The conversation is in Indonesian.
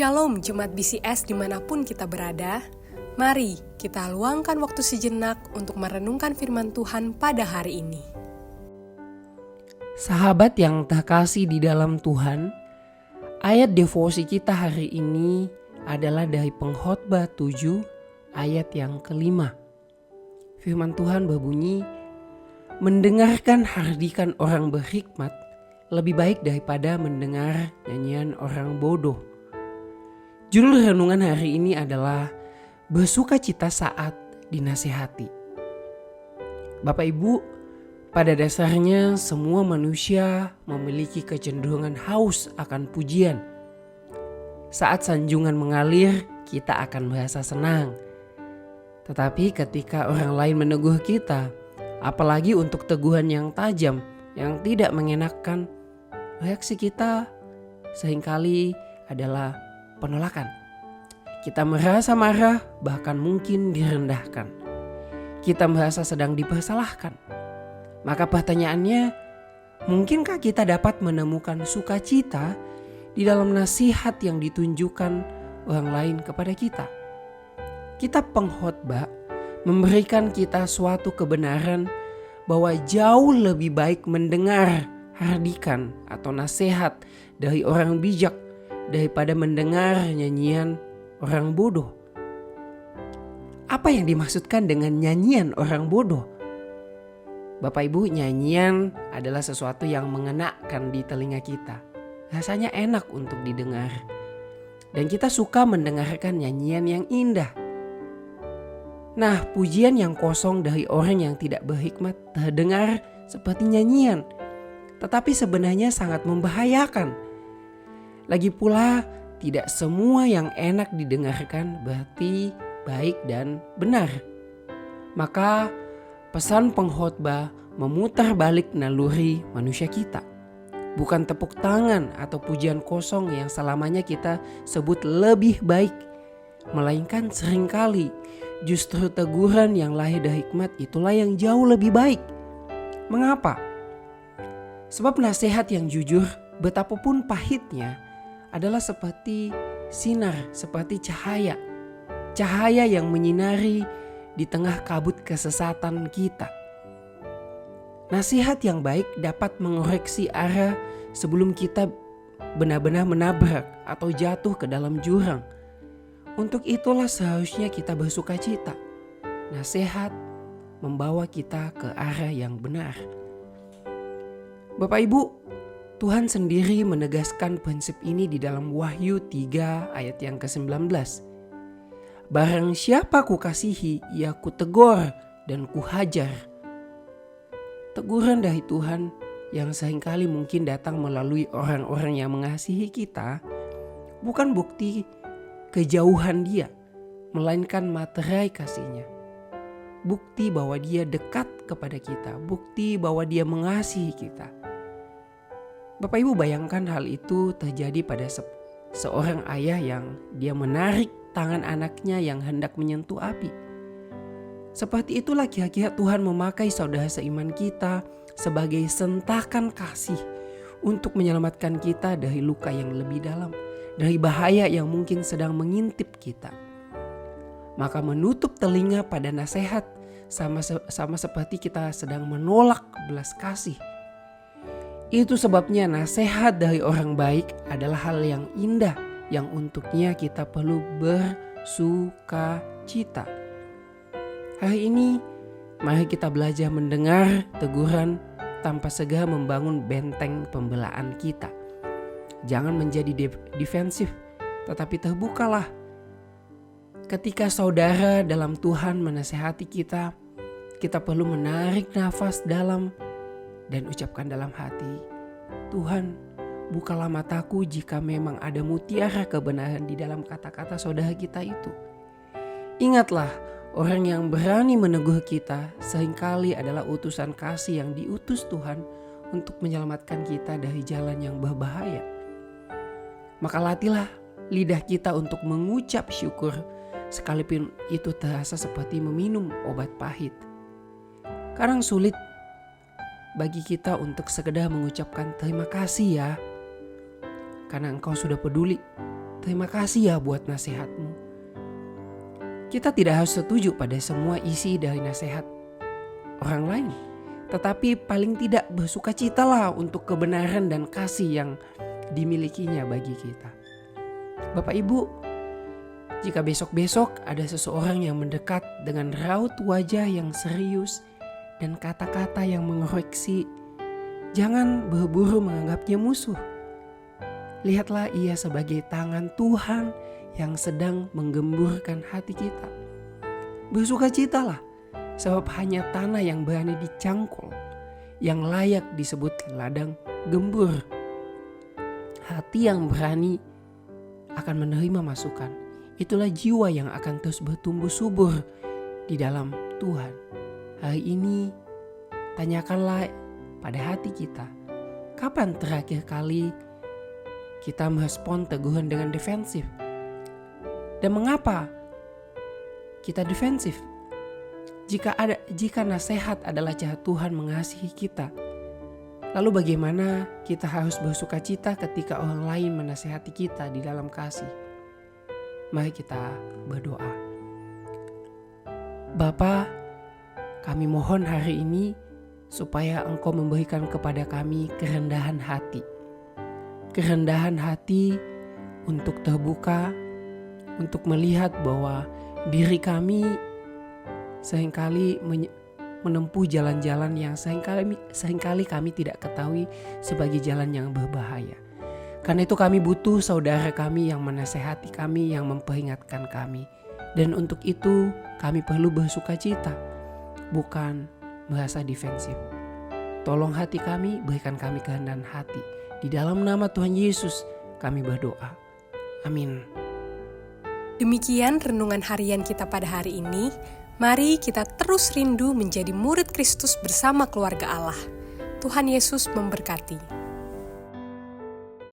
Shalom Jemaat BCS dimanapun kita berada. Mari kita luangkan waktu sejenak untuk merenungkan firman Tuhan pada hari ini. Sahabat yang terkasih di dalam Tuhan, ayat devosi kita hari ini adalah dari Pengkhotbah 7 ayat yang kelima. Firman Tuhan berbunyi, mendengarkan hardikan orang berhikmat lebih baik daripada mendengar nyanyian orang bodoh. Judul renungan hari ini adalah bersukacita saat dinasihati. Bapak Ibu, pada dasarnya semua manusia memiliki kecenderungan haus akan pujian. Saat sanjungan mengalir, kita akan merasa senang. Tetapi ketika orang lain menegur kita, apalagi untuk teguhan yang tajam, yang tidak mengenakan, reaksi kita seringkali adalah penolakan. Kita merasa marah, bahkan mungkin direndahkan. Kita merasa sedang dipersalahkan. Maka pertanyaannya, mungkinkah kita dapat menemukan sukacita di dalam nasihat yang ditunjukkan orang lain kepada kita? Kitab Pengkhotbah memberikan kita suatu kebenaran bahwa jauh lebih baik mendengar hardikan atau nasihat dari orang bijak daripada mendengar nyanyian orang bodoh. Apa yang dimaksudkan dengan nyanyian orang bodoh? Bapak Ibu, nyanyian adalah sesuatu yang mengenakan di telinga kita. Rasanya enak untuk didengar. Dan kita suka mendengarkan nyanyian yang indah. Nah, pujian yang kosong dari orang yang tidak berhikmat terdengar seperti nyanyian, tetapi sebenarnya sangat membahayakan. Lagi pula, tidak semua yang enak didengarkan berarti baik dan benar. Maka pesan pengkhotbah memutar balik naluri manusia kita. Bukan tepuk tangan atau pujian kosong yang selamanya kita sebut lebih baik. Melainkan seringkali justru teguran yang lahir dari hikmat itulah yang jauh lebih baik. Mengapa? Sebab nasihat yang jujur betapapun pahitnya adalah seperti sinar, seperti cahaya. Cahaya yang menyinari di tengah kabut kesesatan kita. Nasihat yang baik dapat mengoreksi arah sebelum kita benar-benar menabrak atau jatuh ke dalam jurang. Untuk itulah seharusnya kita bersukacita. Nasihat membawa kita ke arah yang benar. Bapak Ibu, Tuhan sendiri menegaskan prinsip ini di dalam Wahyu 3 ayat yang ke-19. Barang siapa kukasihi, ia kutegur dan kuhajar. Teguran dari Tuhan yang seringkali mungkin datang melalui orang-orang yang mengasihi kita bukan bukti kejauhan dia, melainkan materai kasihnya. Bukti bahwa dia dekat kepada kita, bukti bahwa dia mengasihi kita. Bapak Ibu, bayangkan hal itu terjadi pada seorang ayah yang dia menarik tangan anaknya yang hendak menyentuh api. Seperti itulah kira-kira Tuhan memakai saudara seiman kita sebagai sentakan kasih untuk menyelamatkan kita dari luka yang lebih dalam, dari bahaya yang mungkin sedang mengintip kita. Maka menutup telinga pada nasihat sama seperti kita sedang menolak belas kasih. Itu sebabnya nasihat dari orang baik adalah hal yang indah yang untuknya kita perlu bersukacita. Hari ini mari kita belajar mendengar teguran tanpa segera membangun benteng pembelaan kita. Jangan menjadi defensif, tetapi terbukalah. Ketika saudara dalam Tuhan menasihati kita, kita perlu menarik nafas dalam dan ucapkan dalam hati, Tuhan, bukalah mataku jika memang ada mutiara kebenaran di dalam kata-kata saudara kita itu. Ingatlah, orang yang berani menegur kita seringkali adalah utusan kasih yang diutus Tuhan untuk menyelamatkan kita dari jalan yang berbahaya. Maka latihlah lidah kita untuk mengucap syukur, sekalipun itu terasa seperti meminum obat pahit. Kadang sulit bagi kita untuk sekedar mengucapkan terima kasih ya, karena engkau sudah peduli. terima kasih ya buat nasihatmu. Kita tidak harus setuju pada semua isi dari nasihat orang lain, tetapi paling tidak bersukacitalah untuk kebenaran dan kasih yang dimilikinya bagi kita. Bapak Ibu, jika besok-besok ada seseorang yang mendekat dengan raut wajah yang serius dan kata-kata yang mengoreksi, jangan buru-buru menganggapnya musuh. Lihatlah ia sebagai tangan Tuhan yang sedang menggemburkan hati kita. Bersukacitalah, sebab hanya tanah yang berani dicangkul yang layak disebut ladang gembur. Hati yang berani akan menerima masukan. Itulah jiwa yang akan terus bertumbuh subur di dalam Tuhan. Hari ini tanyakanlah pada hati kita, kapan terakhir kali kita merespon teguhan dengan defensif? Dan mengapa kita defensif? Jika nasihat adalah cara Tuhan mengasihi kita, lalu bagaimana kita harus bersukacita ketika orang lain menasihati kita di dalam kasih? Mari kita berdoa. Bapa, kami mohon hari ini supaya Engkau memberikan kepada kami kerendahan hati. Kerendahan hati untuk terbuka, untuk melihat bahwa diri kami seringkali menempuh jalan-jalan yang seringkali kami tidak ketahui sebagai jalan yang berbahaya. Karena itu kami butuh saudara kami yang menasehati kami, yang memperingatkan kami. Dan untuk itu kami perlu bersukacita, bukan merasa defensif. Tolong hati kami, berikan kami kerendahan hati. Di dalam nama Tuhan Yesus kami berdoa. Amin. Demikian renungan harian kita pada hari ini. Mari kita terus rindu menjadi murid Kristus bersama keluarga Allah. Tuhan Yesus memberkati.